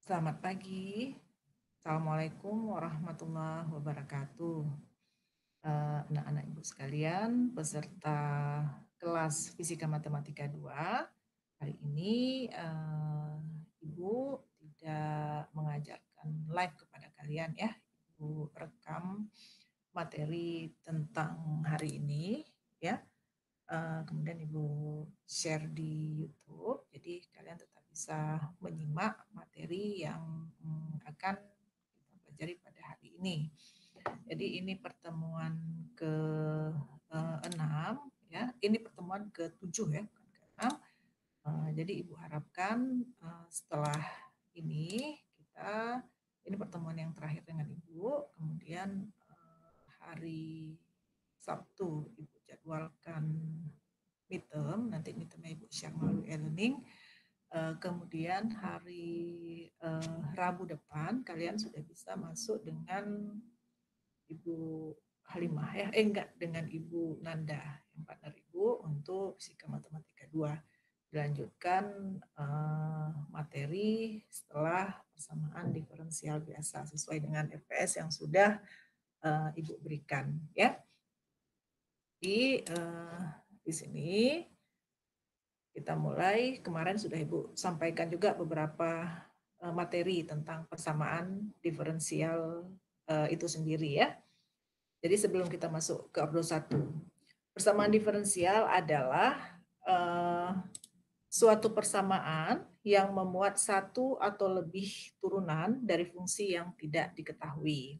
Selamat pagi. Assalamualaikum warahmatullahi wabarakatuh. Anak-anak Ibu sekalian, peserta kelas Fisika Matematika 2. Hari ini Ibu tidak mengajarkan live kepada kalian ya. Ibu rekam materi tentang hari ini ya. Kemudian Ibu share di YouTube, jadi kalian tetap bisa menyimak materi yang akan kita pelajari pada hari ini. Jadi ini pertemuan ke-6 ya, ini pertemuan ke-7 ya, bukan ke-6. Jadi Ibu harapkan setelah ini ini pertemuan yang terakhir dengan Ibu, kemudian hari Sabtu Ibu jadwalkan midterm, nanti midtermnya Ibu share melalui e-learning. Kemudian hari Rabu depan kalian sudah bisa masuk dengan Ibu Halimah ya, dengan Ibu Nanda yang partner Ibu untuk Fisika Matematika 2. Dilanjutkan materi setelah persamaan diferensial biasa sesuai dengan FPS yang sudah Ibu berikan ya. Di sini kita mulai. Kemarin sudah Ibu sampaikan juga beberapa materi tentang persamaan diferensial itu sendiri ya. Jadi sebelum kita masuk ke Abdo 1, persamaan diferensial adalah suatu persamaan yang memuat satu atau lebih turunan dari fungsi yang tidak diketahui.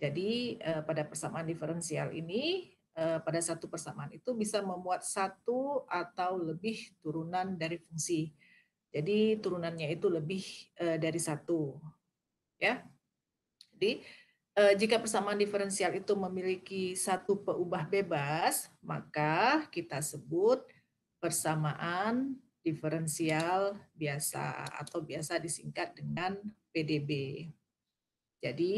Jadi pada persamaan diferensial ini, pada satu persamaan itu bisa memuat satu atau lebih turunan dari fungsi. Jadi turunannya itu lebih dari satu. Ya. Jadi jika persamaan diferensial itu memiliki satu peubah bebas, maka kita sebut persamaan diferensial biasa atau biasa disingkat dengan PDB. Jadi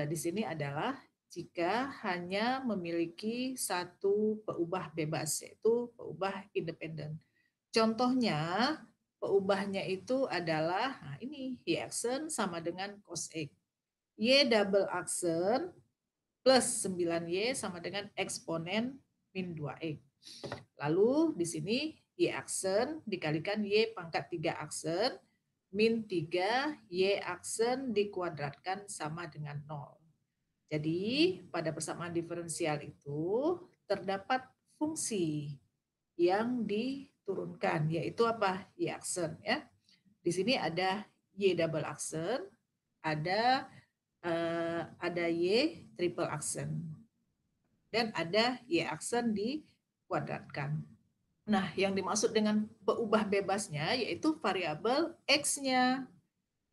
di sini adalah jika hanya memiliki satu peubah bebas, yaitu peubah independen. Contohnya, peubahnya itu adalah, nah ini Y aksen sama dengan cos X. Y double aksen plus 9Y sama dengan eksponen min 2X. Lalu di sini Y aksen dikalikan Y pangkat 3 aksen min 3 Y aksen dikuadratkan sama dengan 0. Jadi pada persamaan diferensial itu terdapat fungsi yang diturunkan, yaitu apa? Y aksen ya. Di sini ada Y double aksen, ada Y triple aksen, dan ada Y aksen dikuadratkan. Nah, yang dimaksud dengan peubah bebasnya yaitu variabel X-nya.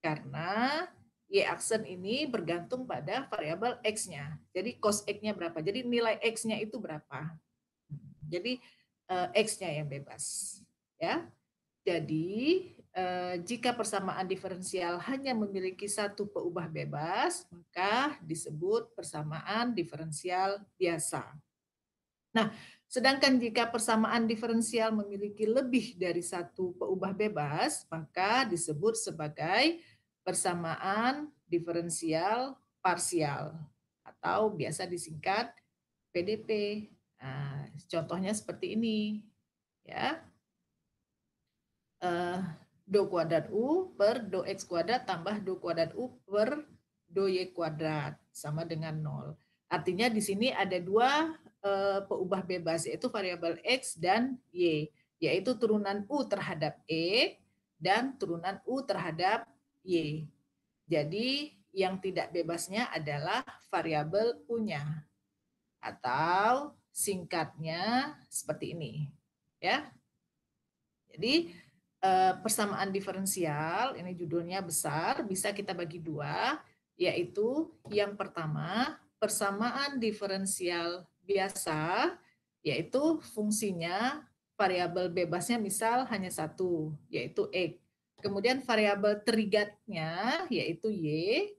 Karena Y aksen ini bergantung pada variabel X-nya. Jadi cos X-nya berapa? Jadi nilai X-nya itu berapa? Jadi X-nya yang bebas. Ya. Jadi jika persamaan diferensial hanya memiliki satu peubah bebas, maka disebut persamaan diferensial biasa. Nah, sedangkan jika persamaan diferensial memiliki lebih dari satu peubah bebas, maka disebut sebagai persamaan diferensial parsial atau biasa disingkat PDP. Nah, contohnya seperti ini, ya. Do kuadrat U per do X kuadrat tambah do kuadrat U per do Y kuadrat sama dengan 0. Artinya di sini ada dua peubah bebas, yaitu variabel X dan Y, yaitu turunan U terhadap E dan turunan U terhadap Y. Jadi yang tidak bebasnya adalah variabel U-nya, atau singkatnya seperti ini. Ya. Jadi persamaan diferensial, ini judulnya besar, bisa kita bagi dua, yaitu yang pertama, persamaan diferensial biasa, yaitu fungsinya variabel bebasnya misal hanya satu, yaitu X. Kemudian variabel terigatnya, yaitu Y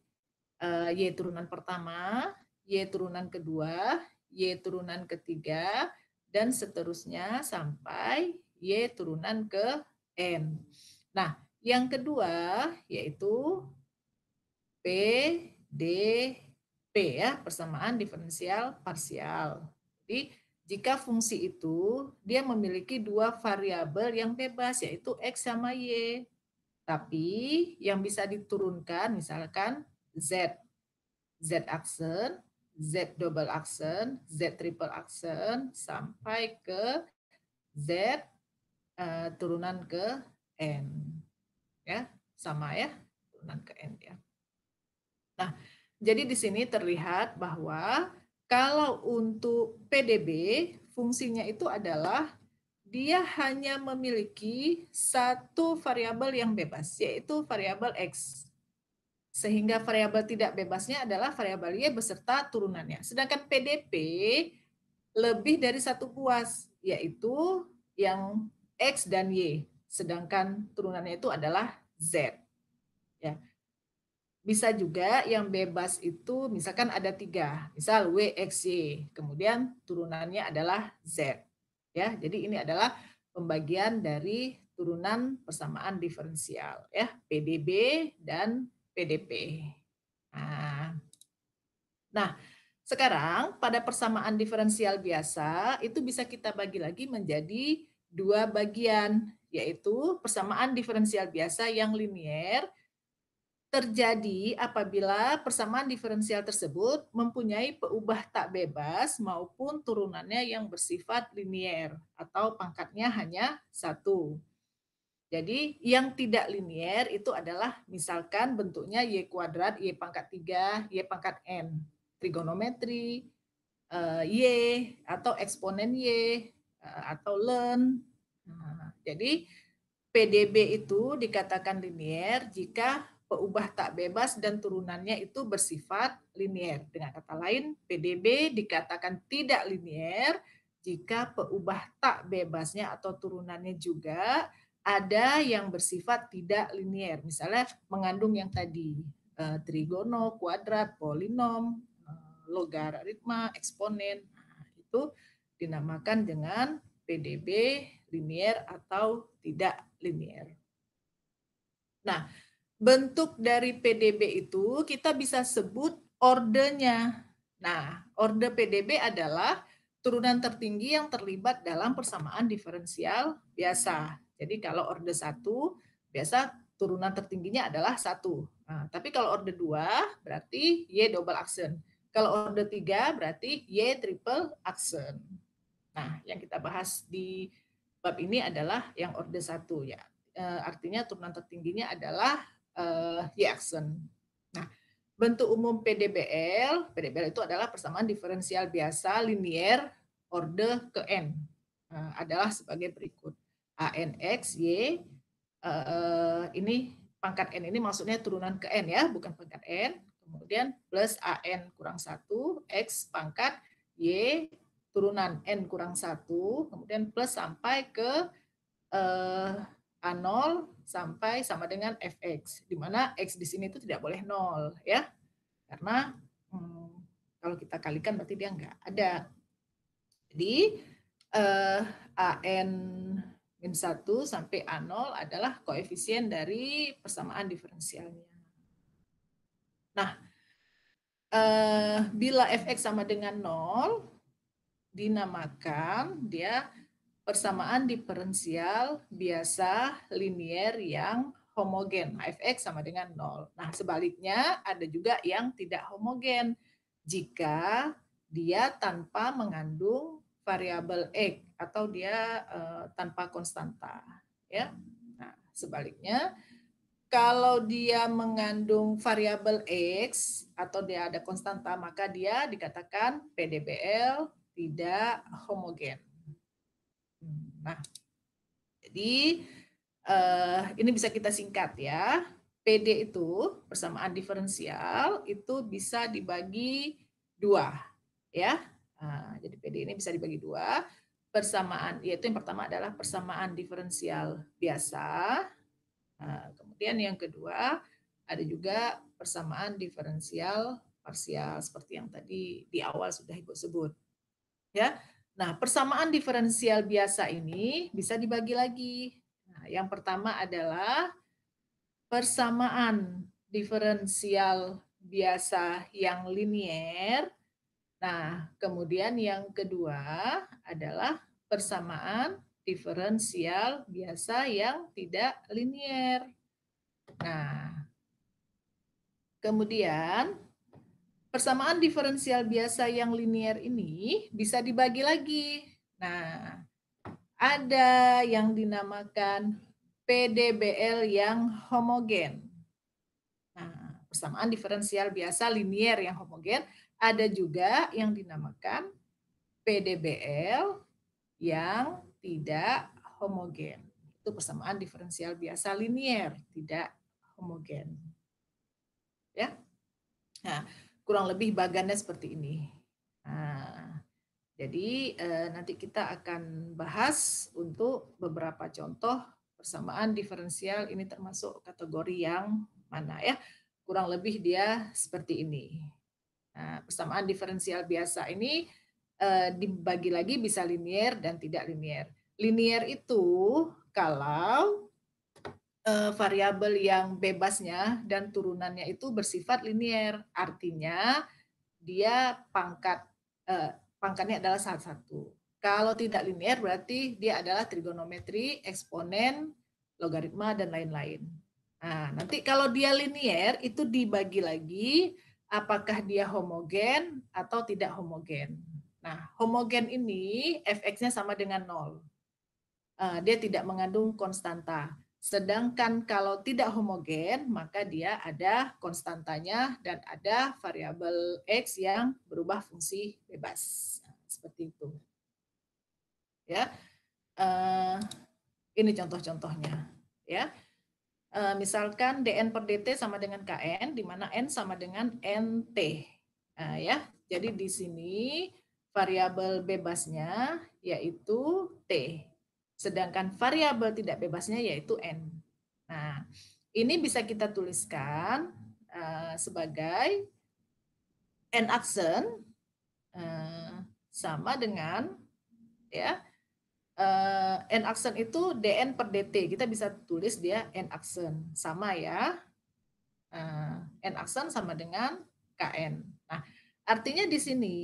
turunan pertama, Y turunan kedua, Y turunan ketiga, dan seterusnya sampai Y turunan ke N. Nah, Yang kedua yaitu PDP ya, persamaan diferensial parsial. Jadi jika fungsi itu dia memiliki dua variabel yang bebas yaitu X sama Y. Tapi yang bisa diturunkan misalkan Z, Z aksen, Z double aksen, Z triple aksen sampai ke Z turunan ke N. Ya, sama ya, turunan ke N ya. Nah, jadi di sini terlihat bahwa kalau untuk PDB fungsinya itu adalah dia hanya memiliki satu variabel yang bebas, yaitu variabel X. Sehingga variabel tidak bebasnya adalah variabel Y beserta turunannya. Sedangkan PDP lebih dari satu buah, yaitu yang X dan Y. Sedangkan turunannya itu adalah Z. Ya. Bisa juga yang bebas itu misalkan ada 3, misal W, X, Y, kemudian turunannya adalah Z. Ya, jadi ini adalah pembagian dari turunan persamaan diferensial ya, PDB dan PDP. Nah, sekarang pada persamaan diferensial biasa itu bisa kita bagi lagi menjadi dua bagian, yaitu persamaan diferensial biasa yang linier terjadi apabila persamaan diferensial tersebut mempunyai peubah tak bebas maupun turunannya yang bersifat linier atau pangkatnya hanya satu. Jadi yang tidak linier itu adalah misalkan bentuknya Y kuadrat, Y pangkat 3, Y pangkat N. Trigonometri, Y atau eksponen Y, atau ln. Nah, jadi PDB itu dikatakan linier jika peubah tak bebas dan turunannya itu bersifat linier. Dengan kata lain, PDB dikatakan tidak linier jika peubah tak bebasnya atau turunannya juga ada yang bersifat tidak linier. Misalnya mengandung yang tadi, trigono, kuadrat, polinom, logaritma, eksponen. Nah, itu dinamakan dengan PDB linier atau tidak linier. Nah, bentuk dari PDB itu kita bisa sebut ordenya. Nah, orde PDB adalah turunan tertinggi yang terlibat dalam persamaan diferensial biasa. Jadi kalau orde 1, biasa turunan tertingginya adalah 1. Nah, tapi kalau orde 2 berarti Y double aksen. Kalau orde 3 berarti Y triple aksen. Nah, yang kita bahas di bab ini adalah yang orde 1 ya. Artinya turunan tertingginya adalah Y aksen. Nah, bentuk umum PDBL, PDBL itu adalah persamaan diferensial biasa linier orde ke N. Adalah sebagai berikut. ANX, Y, ini pangkat N ini maksudnya turunan ke N ya, bukan pangkat N. Kemudian plus AN kurang 1, X pangkat Y turunan N kurang 1, kemudian plus sampai ke A0 sampai sama dengan Fx, di mana X di sini itu tidak boleh 0 ya, karena kalau kita kalikan berarti dia enggak ada. Jadi AN min 1 sampai A0 adalah koefisien dari persamaan diferensialnya. Nah, bila Fx sama dengan 0, dinamakan dia persamaan diferensial biasa linier yang homogen. Fx sama dengan 0. Nah, sebaliknya ada juga yang tidak homogen jika dia tanpa mengandung variabel X atau dia tanpa konstanta. Ya. Nah, sebaliknya kalau dia mengandung variabel X atau dia ada konstanta, maka dia dikatakan PDBL tidak homogen. Nah, jadi ini bisa kita singkat ya. PD itu persamaan diferensial itu bisa dibagi dua, ya. Nah, jadi PD ini bisa dibagi dua. Persamaan, yaitu yang pertama adalah persamaan diferensial biasa. Nah, kemudian yang kedua ada juga persamaan diferensial parsial seperti yang tadi di awal sudah Ibu sebut. Ya. Nah, persamaan diferensial biasa ini bisa dibagi lagi. Nah, yang pertama adalah persamaan diferensial biasa yang linier. Nah, kemudian yang kedua adalah persamaan diferensial biasa yang tidak linier. Nah, kemudian persamaan diferensial biasa yang linier ini bisa dibagi lagi. Nah, ada yang dinamakan PDBL yang homogen. Nah, persamaan diferensial biasa linier yang homogen. Ada juga yang dinamakan PDBL yang tidak homogen. Itu persamaan diferensial biasa linier, tidak homogen. Ya. Nah, kurang lebih bagannya seperti ini. Nah, jadi nanti kita akan bahas untuk beberapa contoh persamaan diferensial ini termasuk kategori yang mana ya. Kurang lebih dia seperti ini. Nah, persamaan diferensial biasa ini dibagi lagi bisa linier dan tidak linier. Linier itu kalau variabel yang bebasnya dan turunannya itu bersifat linier, artinya dia pangkatnya adalah satu. Kalau tidak linier berarti dia adalah trigonometri, eksponen, logaritma, dan lain-lain. Nah, nanti kalau dia linier itu dibagi lagi apakah dia homogen atau tidak homogen. Nah, homogen ini fx-nya sama dengan 0. Dia tidak mengandung konstanta. Sedangkan kalau tidak homogen, maka dia ada konstantanya dan ada variabel X yang berubah fungsi bebas. Seperti itu. Ya, ini contoh-contohnya. Ya, misalkan dn per dt sama dengan kn, di mana n sama dengan nt. Ya, jadi di sini variabel bebasnya yaitu t. Sedangkan variabel tidak bebasnya yaitu n. Nah, ini bisa kita tuliskan sebagai n aksen sama dengan ya n aksen itu dn per dt. Kita bisa tulis dia n aksen sama ya. N aksen sama dengan kn. Nah, artinya di sini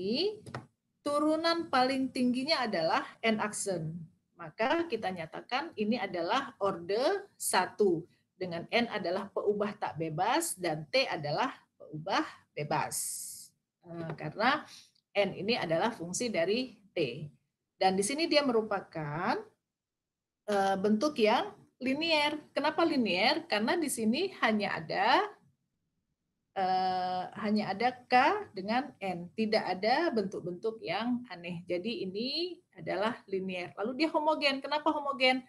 turunan paling tingginya adalah n aksen. Maka kita nyatakan ini adalah orde 1 dengan n adalah peubah tak bebas dan t adalah peubah bebas. Karena n ini adalah fungsi dari t. Dan di sini dia merupakan bentuk yang linier. Kenapa linier? Karena di sini hanya ada K dengan N. Tidak ada bentuk-bentuk yang aneh. Jadi ini adalah linier. Lalu dia homogen. Kenapa homogen?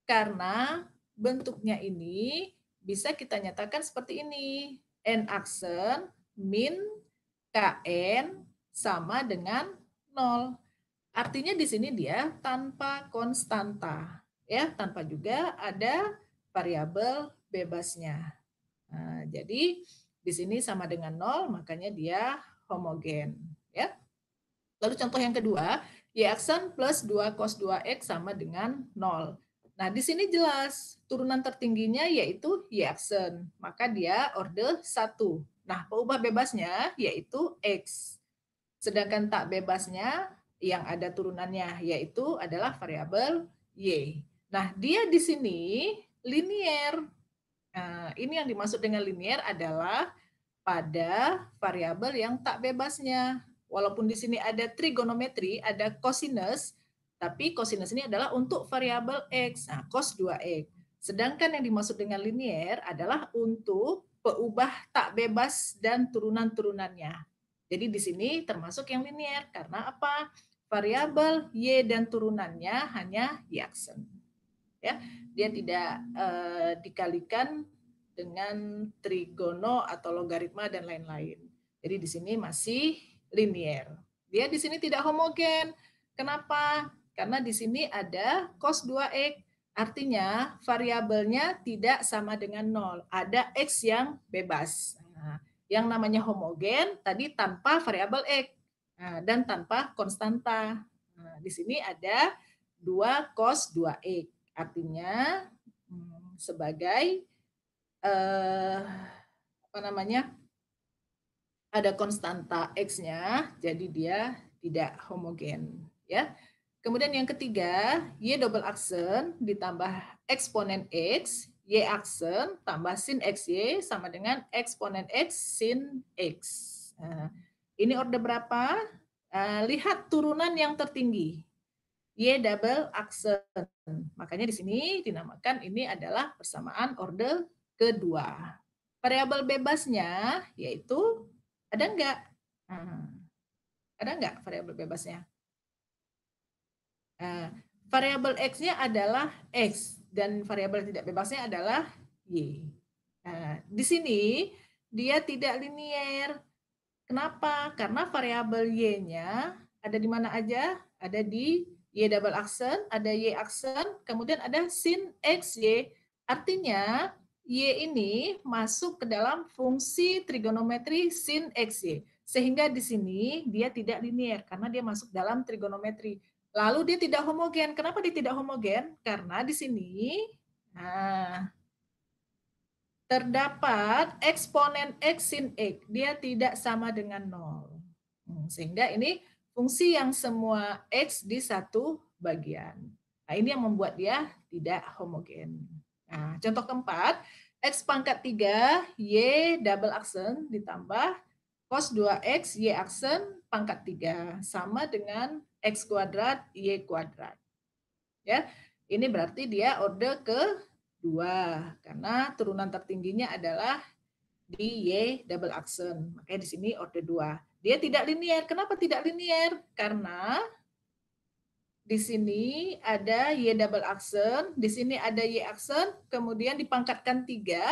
Karena bentuknya ini bisa kita nyatakan seperti ini. N aksen min KN sama dengan 0. Artinya di sini dia tanpa konstanta. Ya, tanpa juga ada variabel bebasnya. Nah, jadi di sini sama dengan 0, makanya dia homogen. Ya. Lalu contoh yang kedua, Y aksen plus 2 cos 2X sama dengan 0. Nah, di sini jelas turunan tertingginya yaitu Y aksen. Maka dia orde 1. Nah, peubah bebasnya yaitu X. Sedangkan tak bebasnya yang ada turunannya yaitu adalah variabel Y. Nah, dia di sini linier. Nah, ini yang dimaksud dengan linier adalah pada variabel yang tak bebasnya. Walaupun di sini ada trigonometri, ada cosinus, tapi cosinus ini adalah untuk variabel X, nah, cos 2X. Sedangkan yang dimaksud dengan linier adalah untuk peubah tak bebas dan turunan-turunannya. Jadi di sini termasuk yang linier. Karena apa? Variabel Y dan turunannya hanya Y aksen. Ya, dia tidak dikalikan dengan trigono atau logaritma dan lain-lain. Jadi di sini masih linier. Dia di sini tidak homogen. Kenapa? Karena di sini ada cos 2x. Artinya variabelnya tidak sama dengan 0. Ada x yang bebas. Nah, yang namanya homogen tadi tanpa variabel x dan tanpa konstanta. Nah, di sini ada 2 cos 2x. Artinya sebagai apa namanya, ada konstanta X-nya, jadi dia tidak homogen. Ya. Kemudian yang ketiga, Y double aksen ditambah eksponen X, Y aksen tambah sin XY sama dengan eksponen X sin X. Nah, ini orde berapa? Lihat turunan yang tertinggi. Y double aksen. Makanya di sini dinamakan ini adalah persamaan orde kedua. Variabel bebasnya yaitu ada enggak? Ada enggak variabel bebasnya? Variabel X-nya adalah X dan variabel tidak bebasnya adalah Y. Di sini dia tidak linier. Kenapa? Karena variabel Y-nya ada di mana aja? Ada di Y double aksen, ada Y aksen, kemudian ada sin XY. Artinya Y ini masuk ke dalam fungsi trigonometri sin XY. Sehingga di sini dia tidak linier karena dia masuk dalam trigonometri. Lalu dia tidak homogen. Kenapa dia tidak homogen? Karena di sini terdapat eksponen X sin X. Dia tidak sama dengan 0. Sehingga ini fungsi yang semua X di satu bagian. Nah, ini yang membuat dia tidak homogen. Nah, contoh keempat, X pangkat 3, Y double aksen ditambah cos 2X, Y aksen pangkat 3. Sama dengan X kuadrat, Y kuadrat. Ya, ini berarti dia orde kedua. Karena turunan tertingginya adalah di Y double aksen. Makanya di sini orde 2. Dia tidak linier. Kenapa tidak linier? Karena di sini ada Y double aksen, di sini ada Y aksen, kemudian dipangkatkan 3.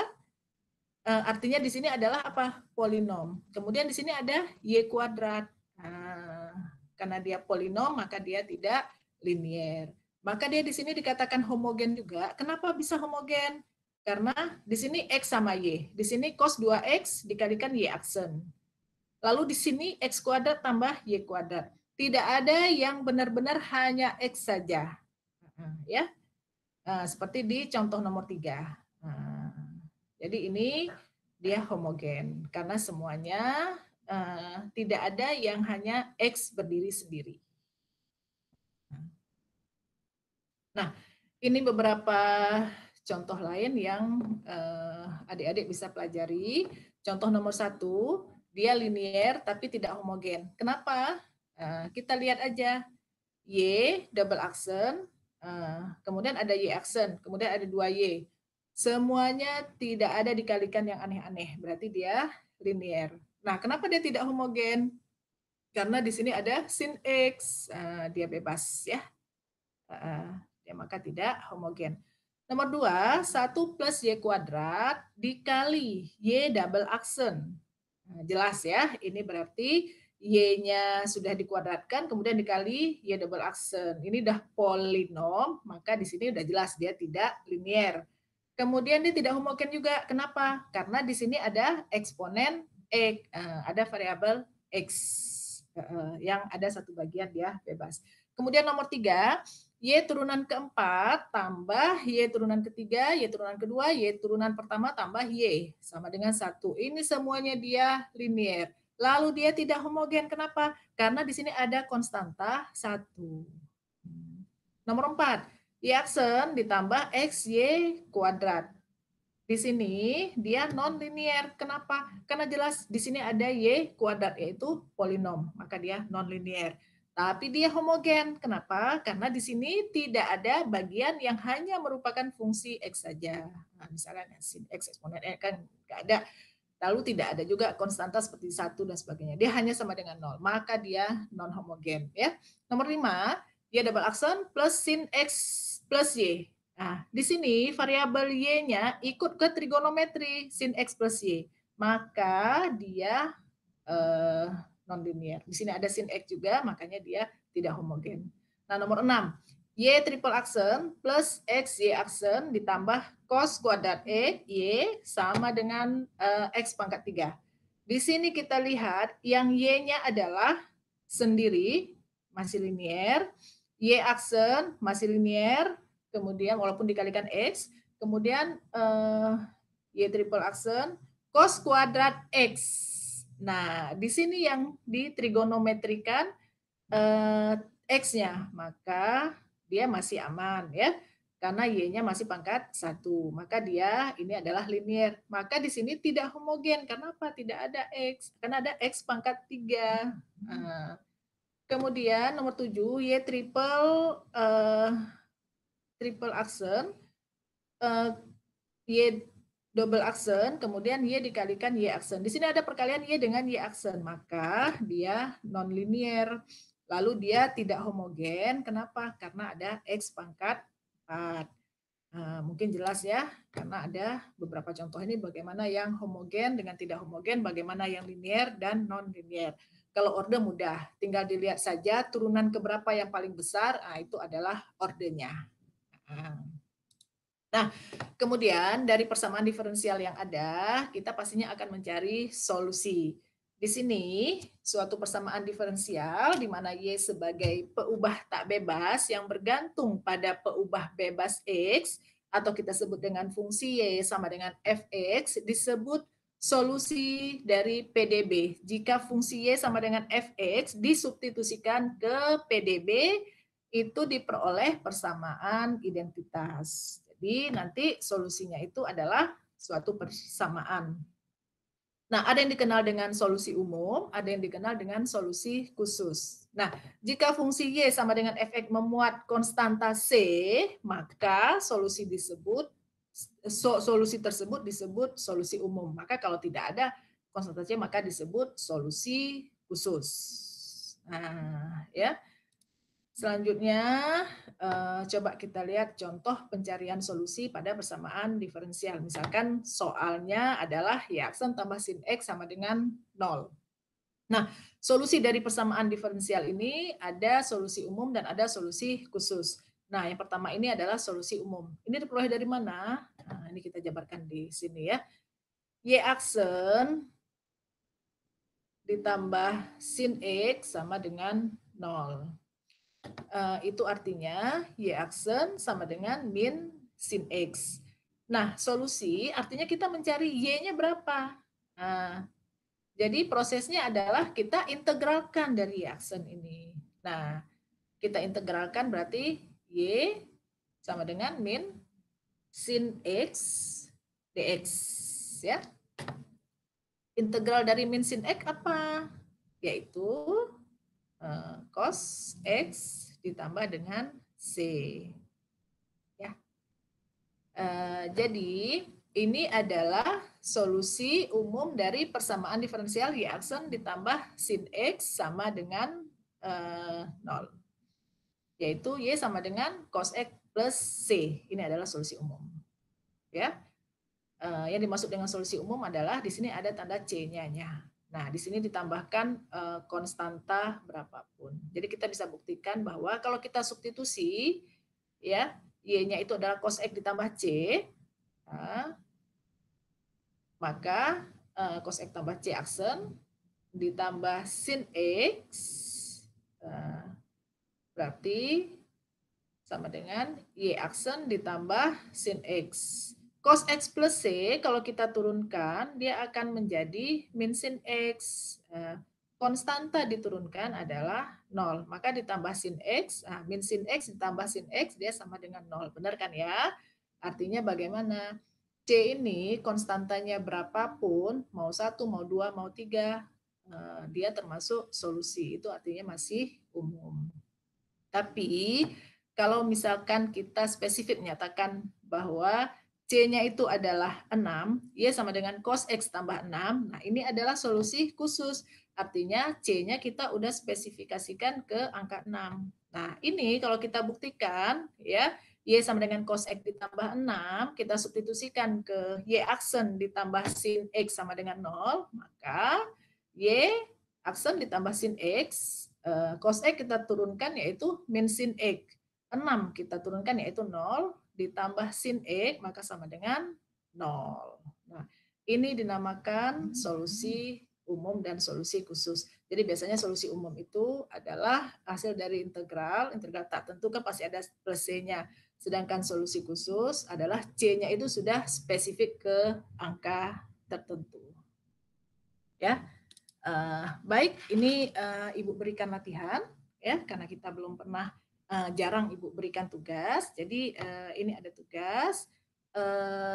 Artinya di sini adalah apa? Polinom. Kemudian di sini ada Y kuadrat. Nah, karena dia polinom, maka dia tidak linier. Maka dia di sini dikatakan homogen juga. Kenapa bisa homogen? Karena di sini X sama Y. Di sini cos 2X dikalikan Y aksen. Lalu di sini X kuadrat tambah Y kuadrat. Tidak ada yang benar-benar hanya X saja. Ya, seperti di contoh nomor 3. Jadi ini dia homogen karena semuanya tidak ada yang hanya X berdiri sendiri. Nah, ini beberapa contoh lain yang adik-adik bisa pelajari. Contoh nomor 1, dia linier tapi tidak homogen. Kenapa? Kita lihat aja. Y double aksen, kemudian ada Y aksen, kemudian ada 2Y. Semuanya tidak ada dikalikan yang aneh-aneh, berarti dia linier. Nah, kenapa dia tidak homogen? Karena di sini ada sin X, dia bebas ya. Ya, maka tidak homogen. Nomor 2, 1 plus Y kuadrat dikali Y double aksen. Nah, jelas ya, ini berarti Y-nya sudah dikuadratkan, kemudian dikali Y double aksen. Ini udah polinom, maka di sini udah jelas dia tidak linier. Kemudian dia tidak homogen juga. Kenapa? Karena di sini ada eksponen X, ada variabel X yang ada satu bagian dia bebas. Kemudian nomor 3, Y turunan keempat tambah Y turunan ketiga, Y turunan kedua, Y turunan pertama tambah Y. Sama dengan 1. Ini semuanya dia linier. Lalu dia tidak homogen. Kenapa? Karena di sini ada konstanta 1. Nomor 4, Y aksen ditambah XY kuadrat. Di sini dia non linier. Kenapa? Karena jelas di sini ada Y kuadrat yaitu polinom, maka dia non linier. Tapi dia homogen. Kenapa? Karena di sini tidak ada bagian yang hanya merupakan fungsi X saja. Nah, misalnya sin X eksponen X kan nggak ada. Lalu tidak ada juga konstanta seperti 1 dan sebagainya. Dia hanya sama dengan 0. Maka dia non homogen. Ya. Nomor 5, Y double aksen plus sin X plus Y. Nah, di sini variabel Y-nya ikut ke trigonometri sin X plus Y. Maka dia non-linear. Di sini ada sin X juga, makanya dia tidak homogen. Nah, nomor 6. Y triple aksen plus X Y aksen ditambah cos kuadrat Y sama dengan X pangkat 3. Di sini kita lihat yang Y-nya adalah sendiri, masih linier. Y aksen masih linier, kemudian walaupun dikalikan X, kemudian Y triple aksen, cos kuadrat X. Nah, di sini yang ditrigonometrikan X-nya, maka dia masih aman ya. Karena Y-nya masih pangkat 1, maka dia ini adalah linear. Maka di sini tidak homogen. Kenapa? Tidak ada X. Karena ada X pangkat 3. Nah, kemudian nomor 7, Y triple aksen, Y double aksen, kemudian Y dikalikan Y aksen. Di sini ada perkalian Y dengan Y aksen, maka dia non-linear. Lalu dia tidak homogen. Kenapa? Karena ada X pangkat 4. Nah, mungkin jelas ya, karena ada beberapa contoh ini bagaimana yang homogen dengan tidak homogen, bagaimana yang linear dan non-linear. Kalau orde mudah, tinggal dilihat saja turunan keberapa yang paling besar, nah itu adalah ordenya. Nah, kemudian dari persamaan diferensial yang ada, kita pastinya akan mencari solusi. Di sini, suatu persamaan diferensial di mana Y sebagai peubah tak bebas yang bergantung pada peubah bebas X, atau kita sebut dengan fungsi Y sama dengan Fx, disebut solusi dari PDB. Jika fungsi Y sama dengan Fx disubstitusikan ke PDB, itu diperoleh persamaan identitas. Jadi nanti solusinya itu adalah suatu persamaan. Nah, ada yang dikenal dengan solusi umum, ada yang dikenal dengan solusi khusus. Nah, jika fungsi Y sama dengan Fx memuat konstanta C, maka solusi tersebut disebut solusi umum. Maka kalau tidak ada konstanta C, maka disebut solusi khusus. Nah, ya. Selanjutnya, coba kita lihat contoh pencarian solusi pada persamaan diferensial. Misalkan soalnya adalah Y aksen tambah sin X sama dengan 0. Nah, solusi dari persamaan diferensial ini ada solusi umum dan ada solusi khusus. Nah, yang pertama ini adalah solusi umum. Ini diperoleh dari mana? Nah, ini kita jabarkan di sini ya. Y aksen ditambah sin X sama dengan 0. Itu artinya Y aksen sama dengan min sin X. Nah, solusi artinya kita mencari Y-nya berapa. Nah, jadi prosesnya adalah kita integralkan dari Y aksen ini. Nah, kita integralkan berarti Y sama dengan min sin X dx. Ya. Integral dari min sin X apa? Yaitu cos X ditambah dengan C. Ya. Jadi ini adalah solusi umum dari persamaan diferensial Y aksen ditambah sin X sama dengan 0. Yaitu Y sama dengan cos X plus C. Ini adalah solusi umum. Ya. Yang dimaksud dengan solusi umum adalah di sini ada tanda C-nya. Nah, di sini ditambahkan konstanta berapapun. Jadi kita bisa buktikan bahwa kalau kita substitusi, ya, Y-nya itu adalah cos X ditambah C, nah, maka cos X tambah C aksen ditambah sin X, berarti sama dengan Y aksen ditambah sin X. Cos X plus C, kalau kita turunkan, dia akan menjadi min sin X. Konstanta diturunkan adalah 0. Maka ditambah sin X, min sin X ditambah sin X, dia sama dengan 0. Benar kan ya? Artinya bagaimana? C ini konstantanya berapapun, mau 1, mau 2, mau 3, dia termasuk solusi. Itu artinya masih umum. Tapi kalau misalkan kita spesifik menyatakan bahwa C-nya itu adalah 6, Y sama dengan cos X tambah 6. Nah, ini adalah solusi khusus. Artinya C-nya kita udah spesifikasikan ke angka 6. Nah, ini kalau kita buktikan, ya, Y sama dengan cos X ditambah 6, kita substitusikan ke Y aksen ditambah sin X sama dengan 0, maka Y aksen ditambah sin X, cos X kita turunkan yaitu min sin X. 6 kita turunkan yaitu 0, ditambah sin X maka sama dengan 0. Nah, ini dinamakan solusi umum dan solusi khusus. Jadi biasanya solusi umum itu adalah hasil dari integral tak tentu kan pasti ada plus C-nya. Sedangkan solusi khusus adalah C-nya itu sudah spesifik ke angka tertentu. Ya, baik. Ini Ibu berikan latihan, ya, karena kita belum pernah, jarang Ibu berikan tugas. Jadi ini ada tugas.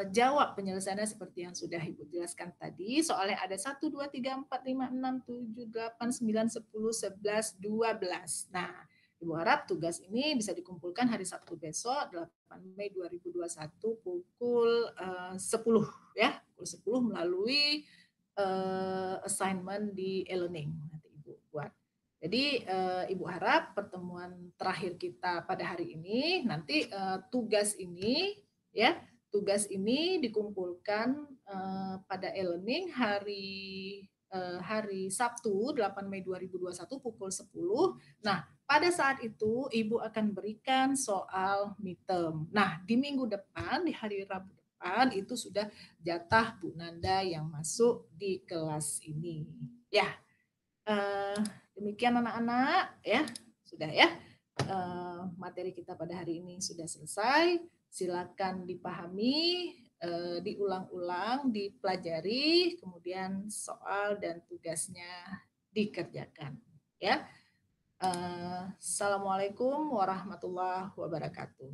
Jawab penyelesaiannya seperti yang sudah Ibu jelaskan tadi. Soalnya ada 1, 2, 3, 4, 5, 6, 7, 8, 9, 10, 11, 12. Nah, Ibu harap tugas ini bisa dikumpulkan hari Sabtu besok, 8 Mei 2021 pukul 10, ya, pukul 10 melalui assignment di e-learning nanti Ibu buat. Jadi Ibu harap pertemuan terakhir kita pada hari ini nanti tugas ini, ya, tugas ini dikumpulkan pada e-learning hari Sabtu 8 Mei 2021 pukul 10. Nah, pada saat itu Ibu akan berikan soal midterm. Nah, di minggu depan, di hari Rabu depan itu sudah jatah Bu Nanda yang masuk di kelas ini. Ya, demikian anak-anak, ya, sudah ya. Materi kita pada hari ini sudah selesai. Silakan dipahami, diulang-ulang, dipelajari, kemudian soal dan tugasnya dikerjakan. Ya. Assalamualaikum warahmatullahi wabarakatuh.